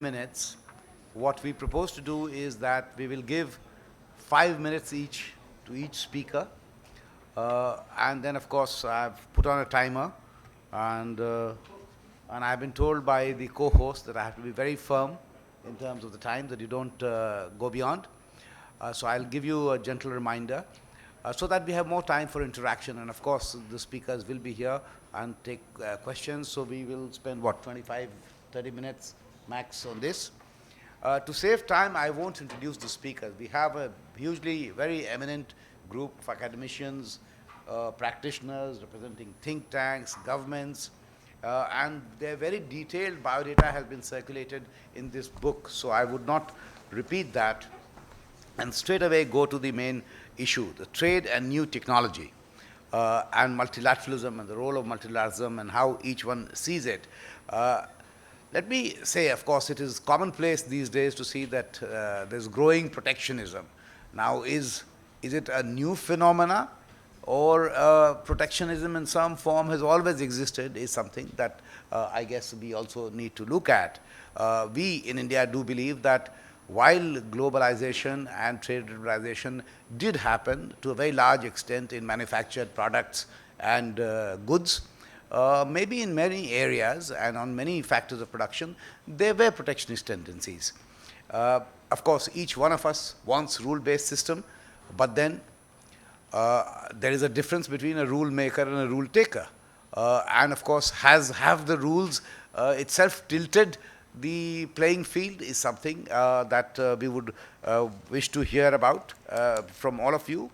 minutes. What we propose to do is that we will give 5 minutes each to each speaker. And then, of course, I've put on a timer, and, uh, and I've been told by the co-host that I have to be very firm in terms of the time, that you don't go beyond. So I'll give you a gentle reminder so that we have more time for interaction. And of course, the speakers will be here and take questions. So we will spend, what, 25, 30 minutes max on this. To save time, I won't introduce the speakers. We have a hugely very eminent group of academicians, practitioners representing think tanks, governments, and their very detailed biodata has been circulated in this book. So I would not repeat that and straight away go to the main issue, the trade and new technology, and multilateralism and the role of multilateralism and how each one sees it. Let me say, of course, it is commonplace these days to see that there's growing protectionism. Now, is it a new phenomena, or protectionism in some form has always existed, is something that I guess we also need to look at. We in India do believe that while globalization and trade liberalization did happen to a very large extent in manufactured products and goods, maybe in many areas and on many factors of production, there were protectionist tendencies. Of course, each one of us wants rule-based system, but then there is a difference between a rule maker and a rule taker. And of course, have the rules itself tilted the playing field is something that we would wish to hear about from all of you.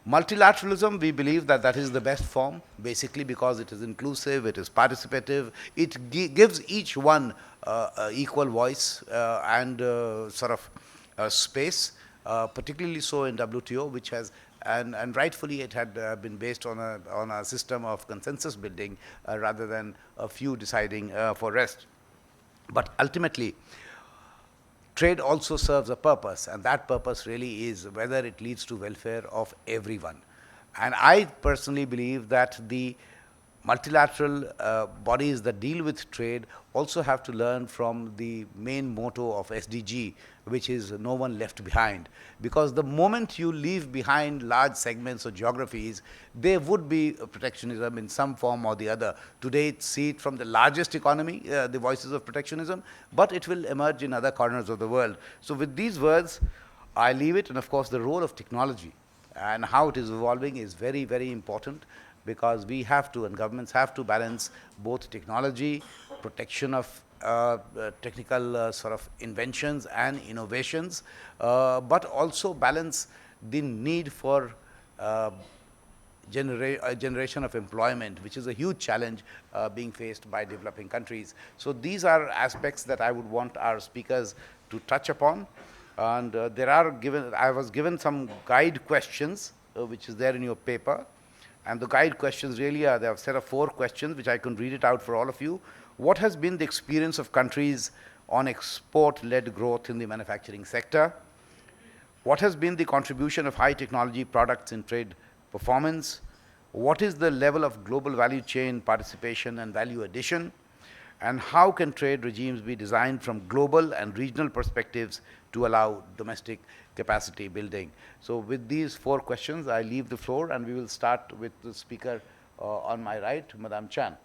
Multilateralism, we believe that that is the best form, basically because it is inclusive, it is participative, it gives each one equal voice and sort of space, particularly so in WTO, which has, and rightfully it had been based on a system of consensus building rather than a few deciding for rest. But ultimately, trade also serves a purpose, and that purpose really is whether it leads to welfare of everyone. And I personally believe that the multilateral bodies that deal with trade also have to learn from the main motto of SDG, which is no one left behind. Because the moment you leave behind large segments or geographies, there would be protectionism in some form or the other. Today, see it from the largest economy, the voices of protectionism, but it will emerge in other corners of the world. So with these words, I leave it, and of course the role of technology and how it is evolving is very, very important, because we have to, and governments have to balance both technology, protection of technical sort of inventions and innovations, but also balance the need for generation of employment, which is a huge challenge being faced by developing countries. So these are aspects that I would want our speakers to touch upon. And I was given some guide questions, which is there in your paper. And the guide questions really are, there are a set of 4 questions, which I can read it out for all of you. What has been the experience of countries on export-led growth in the manufacturing sector? What has been the contribution of high technology products in trade performance? What is the level of global value chain participation and value addition? And how can trade regimes be designed from global and regional perspectives to allow domestic capacity building? So with these 4 questions, I leave the floor, and we will start with the speaker on my right, Madame Chan.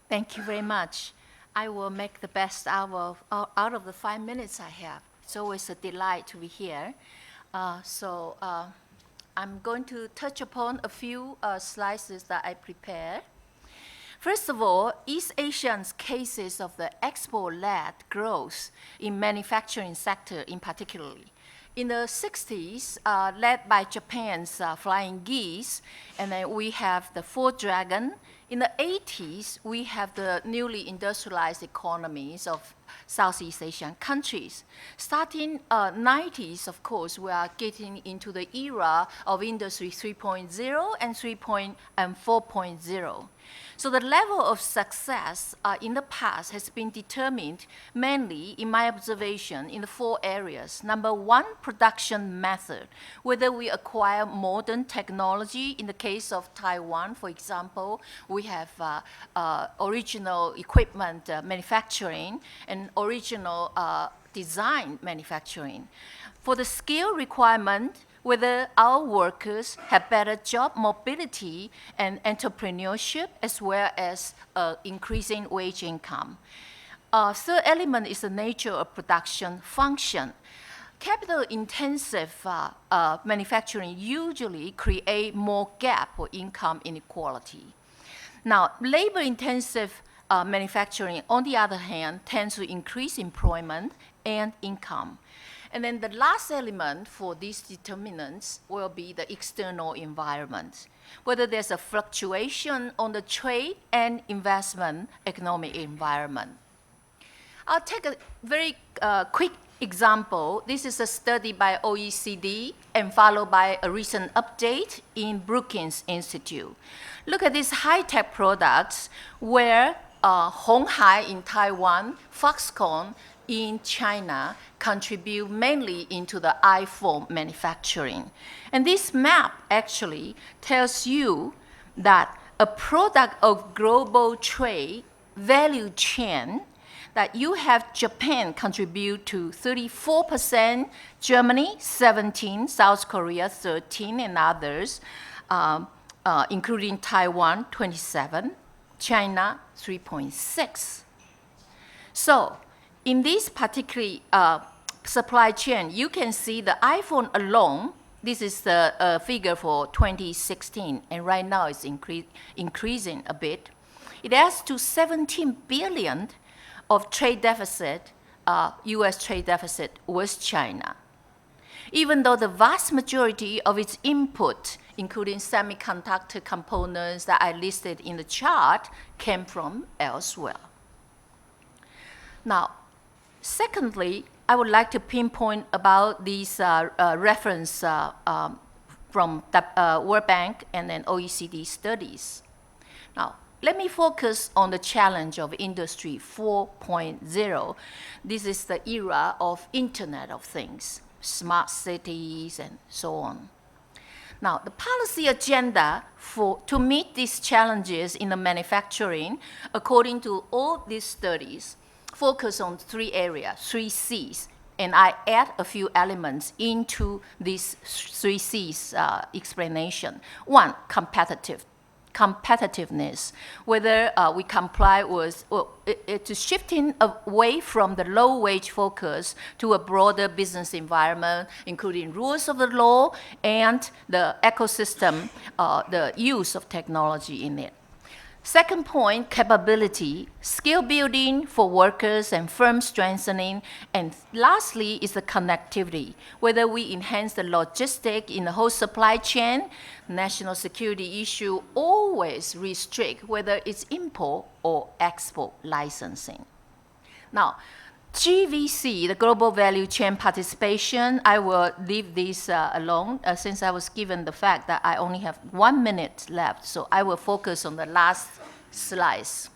Thank you very much. I will make the best out of the 5 minutes I have. It's always a delight to be here. I'm going to touch upon a few slides that I prepared. First of all, East Asia's cases of the export-led growth in manufacturing sector in particularly. In the 60s, led by Japan's Flying Geese, and then we have the Four Dragon. In the 80s, we have the newly industrialized economies of Southeast Asian countries. Starting 90s, of course, we are getting into the era of Industry 3.0 and 4.0. So the level of success in the past has been determined mainly, in my observation, in the 4 areas. Number 1, production method. Whether we acquire modern technology, in the case of Taiwan, for example, we we have original equipment manufacturing and original design manufacturing. For the skill requirement, whether our workers have better job mobility and entrepreneurship as well as increasing wage income. Third element is the nature of production function. Capital-intensive manufacturing usually create more gap or income inequality. Now, labor-intensive manufacturing, on the other hand, tends to increase employment and income. And then the last element for these determinants will be the external environment, whether there's a fluctuation on the trade and investment economic environment. I'll take a very quick example. This is a study by OECD and followed by a recent update in Brookings Institute. Look at these high-tech products where Hong Hai in Taiwan, Foxconn in China contribute mainly into the iPhone manufacturing. And this map actually tells you that a product of global trade value chain that you have Japan contribute to 34%, Germany 17%, South Korea 13%, and others, including Taiwan 27%, China 3.6%. So in this particular supply chain, you can see the iPhone alone. This is the figure for 2016, and right now it's increasing a bit. It adds to 17 billion of trade deficit, US trade deficit with China. Even though the vast majority of its input, including semiconductor components that I listed in the chart, came from elsewhere. Now, secondly, I would like to pinpoint about these reference from the World Bank and then OECD studies. Now, let me focus on the challenge of Industry 4.0. This is the era of Internet of Things, smart cities, and so on. Now, the policy agenda to meet these challenges in the manufacturing, according to all these studies, focus on three areas, 3 C's. And I add a few elements into these 3 C's explanation. One, competitiveness, whether we comply with, it's shifting away from the low wage focus to a broader business environment, including rules of the law and the ecosystem, the use of technology in it. Second point, capability, skill building for workers and firm strengthening. And lastly is the connectivity, whether we enhance the logistic in the whole supply chain, national security issue always restrict whether it's import or export licensing. Now, GVC, the global value chain participation, I will leave this alone since I was given the fact that I only have 1 minute left, so I will focus on the last slides.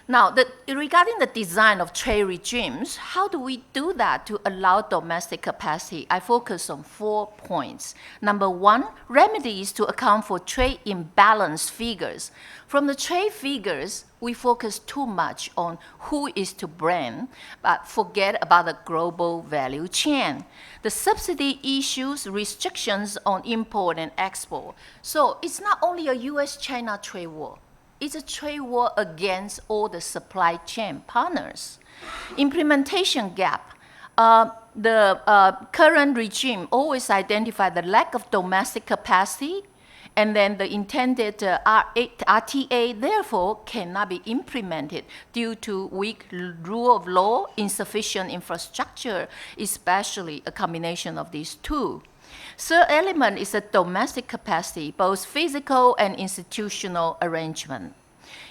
Now, regarding the design of trade regimes, how do we do that to allow domestic capacity? I focus on 4 points. Number one, remedies to account for trade imbalance figures. From the trade figures, we focus too much on who is to blame, but forget about the global value chain. The subsidy issues, restrictions on import and export. So it's not only a US-China trade war. It's a trade war against all the supply chain partners. Implementation gap. The current regime always identifies the lack of domestic capacity, and then the intended RTA, therefore, cannot be implemented due to weak rule of law, insufficient infrastructure, especially a combination of these two. Third element is the domestic capacity, both physical and institutional arrangement.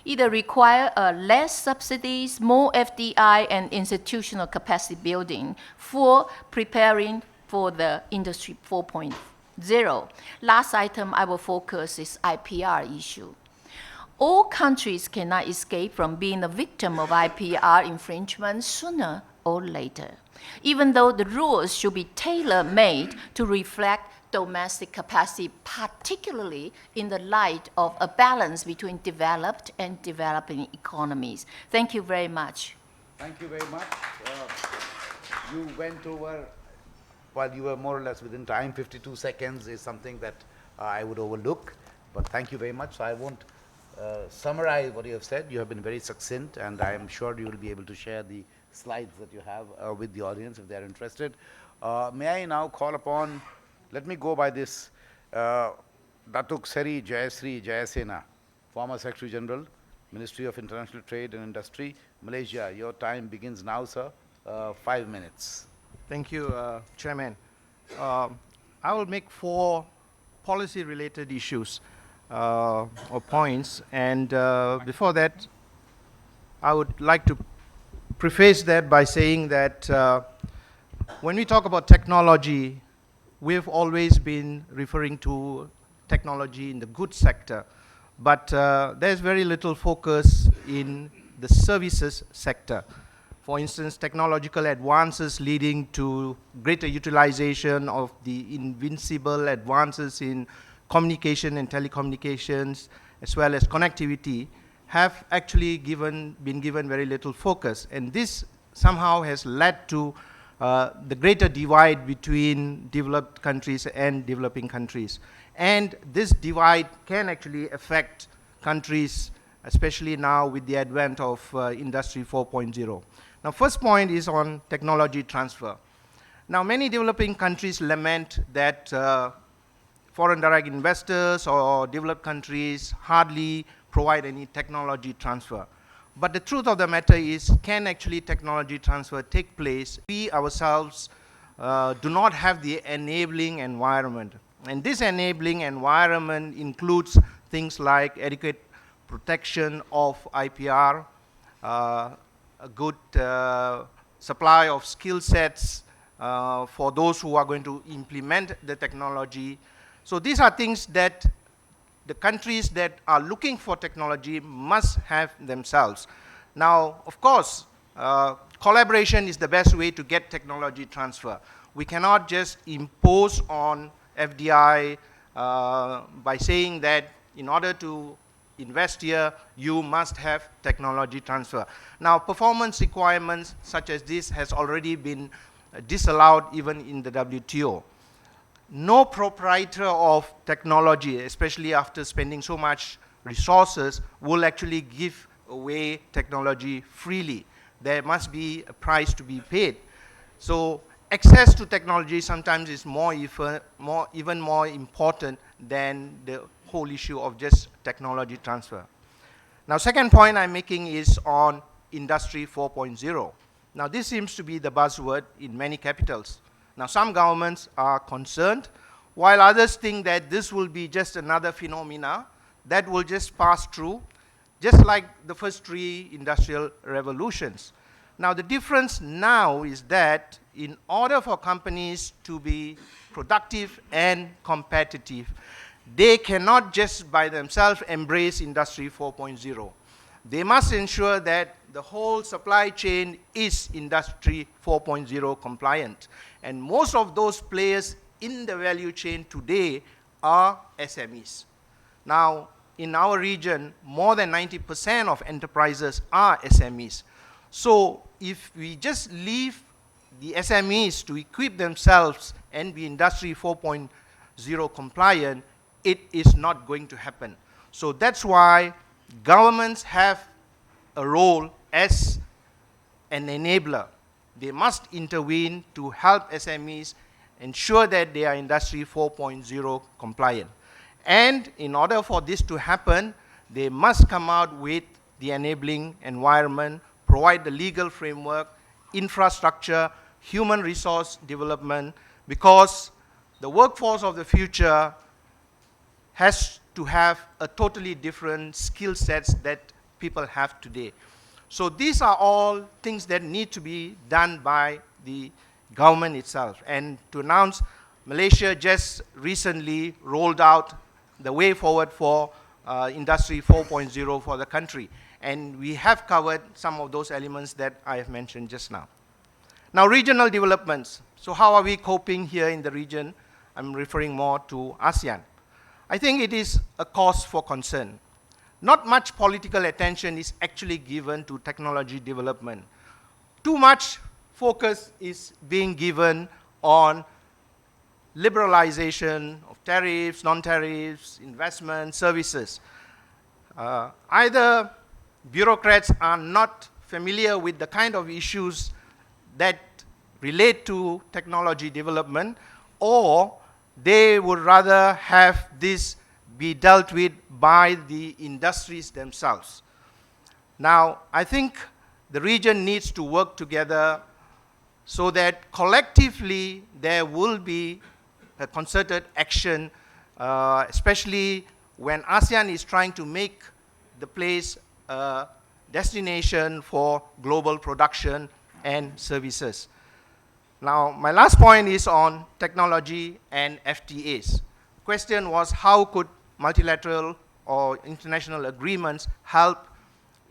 Either require less subsidies, more FDI, and institutional capacity building for preparing for the Industry 4.0. Last item I will focus is IPR issue. All countries cannot escape from being a victim of IPR infringement sooner or later, even though the rules should be tailor-made to reflect domestic capacity, particularly in the light of a balance between developed and developing economies. Thank you very much. Thank you very much. You went over, while you were more or less within time. 52 seconds is something that I would overlook, but thank you very much. So I won't summarize what you have said. You have been very succinct, and I am sure you will be able to share the slides that you have with the audience if they are interested. May I now call upon, let me go by this, Datuk Seri Jayasri Jayasena, former Secretary General, Ministry of International Trade and Industry, Malaysia. Your time begins now, sir. 5 minutes. Thank you, Chairman. I will make 4 policy-related issues or points, and before that, I would like to preface that by saying that when we talk about technology, we've always been referring to technology in the goods sector, but there's very little focus in the services sector. For instance, technological advances leading to greater utilization of the invincible advances in communication and telecommunications, as well as connectivity, have actually been given very little focus. And this somehow has led to the greater divide between developed countries and developing countries. And this divide can actually affect countries, especially now with the advent of Industry 4.0. Now, first point is on technology transfer. Now, many developing countries lament that foreign direct investors or developed countries hardly provide any technology transfer. But the truth of the matter is, can actually technology transfer take place? We ourselves do not have the enabling environment. And this enabling environment includes things like adequate protection of IPR, a good supply of skill sets for those who are going to implement the technology. So these are things that the countries that are looking for technology must have themselves. Now, of course, collaboration is the best way to get technology transfer. We cannot just impose on FDI by saying that in order to invest here, you must have technology transfer. Now, performance requirements such as this has already been disallowed even in the WTO. No proprietor of technology, especially after spending so much resources, will actually give away technology freely. There must be a price to be paid. So access to technology sometimes is even more important than the whole issue of just technology transfer. Now, second point I'm making is on Industry 4.0. Now, this seems to be the buzzword in many capitals. Now, some governments are concerned, while others think that this will be just another phenomena that will just pass through, just like the first 3 industrial revolutions. Now, the difference now is that in order for companies to be productive and competitive, they cannot just by themselves embrace Industry 4.0. They must ensure that the whole supply chain is Industry 4.0 compliant. And most of those players in the value chain today are SMEs. Now, in our region, more than 90% of enterprises are SMEs. So if we just leave the SMEs to equip themselves and be Industry 4.0 compliant, it is not going to happen. So that's why governments have a role as an enabler. They must intervene to help SMEs ensure that they are Industry 4.0 compliant. And in order for this to happen, they must come out with the enabling environment, provide the legal framework, infrastructure, human resource development, because the workforce of the future has to have a totally different skill sets that people have today. So these are all things that need to be done by the government itself. And to announce, Malaysia just recently rolled out the way forward for Industry 4.0 for the country. And we have covered some of those elements that I have mentioned just now. Now, regional developments. So how are we coping here in the region? I'm referring more to ASEAN. I think it is a cause for concern. Not much political attention is actually given to technology development. Too much focus is being given on liberalization of tariffs, non-tariffs, investment, services. Either bureaucrats are not familiar with the kind of issues that relate to technology development, or they would rather have this be dealt with by the industries themselves. Now, I think the region needs to work together so that collectively there will be a concerted action, especially when ASEAN is trying to make the place a destination for global production and services. Now, my last point is on technology and FTAs. Question was, how could multilateral or international agreements help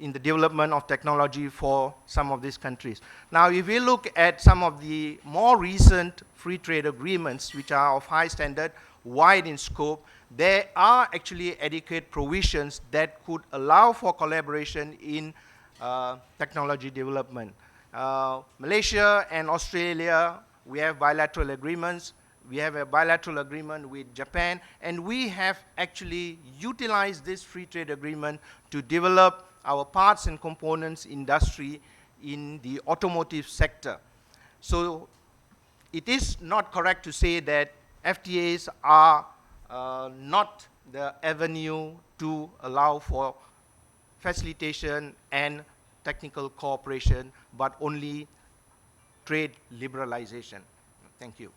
in the development of technology for some of these countries? Now, if we look at some of the more recent free trade agreements, which are of high standard, wide in scope, there are actually adequate provisions that could allow for collaboration in technology development. Malaysia and Australia, we have bilateral agreements. We have a bilateral agreement with Japan, and we have actually utilized this free trade agreement to develop our parts and components industry in the automotive sector. So it is not correct to say that FTAs are not the avenue to allow for facilitation and technical cooperation, but only trade liberalization. Thank you.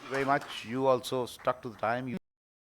Very much. You also stuck to the time.